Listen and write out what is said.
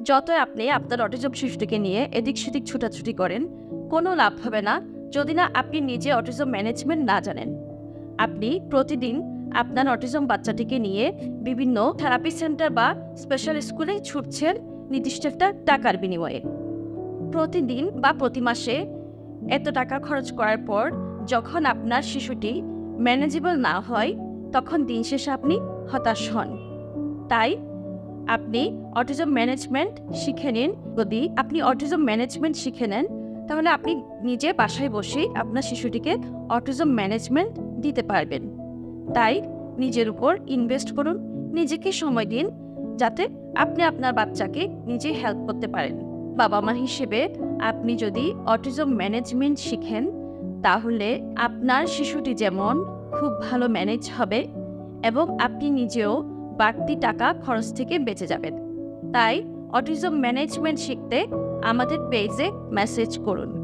যতই আপনি আপনার অটিজম শিশুটিকে নিয়ে এদিক সেদিক ছুটাছুটি করেন, কোনো লাভ হবে না যদি না আপনি নিজে অটিজম ম্যানেজমেন্ট না জানেন। আপনি প্রতিদিন আপনার অটিজম বাচ্চাটিকে নিয়ে বিভিন্ন থেরাপি সেন্টার বা স্পেশাল স্কুলে ছুটছেন নির্দিষ্ট একটা টাকার বিনিময়ে। প্রতিদিন বা প্রতি মাসে এত টাকা খরচ করার পর যখন আপনার শিশুটি ম্যানেজেবল না হয়, তখন দিন শেষে আপনি হতাশ হন। তাই আপনি অটিজম ম্যানেজমেন্ট শিখে নিন। যদি আপনি অটিজম ম্যানেজমেন্ট শিখে নেন, তাহলে আপনি নিজে বাসায় বসেই আপনার শিশুটিকে অটিজম ম্যানেজমেন্ট দিতে পারবেন। তাই নিজের উপর ইনভেস্ট করুন, নিজেকে সময় দিন, যাতে আপনি আপনার বাচ্চাকে নিজে হেল্প করতে পারেন। বাবা মা হিসেবে আপনি যদি অটিজম ম্যানেজমেন্ট শিখেন, তাহলে আপনার শিশুটি যেমন খুব ভালো ম্যানেজ হবে এবং আপনি নিজেও বাড়তি টাকা খরচ থেকে বেঁচে যাবেন। তাই অটিজম ম্যানেজমেন্ট শিখতে আমাদের পেজে মেসেজ করুন।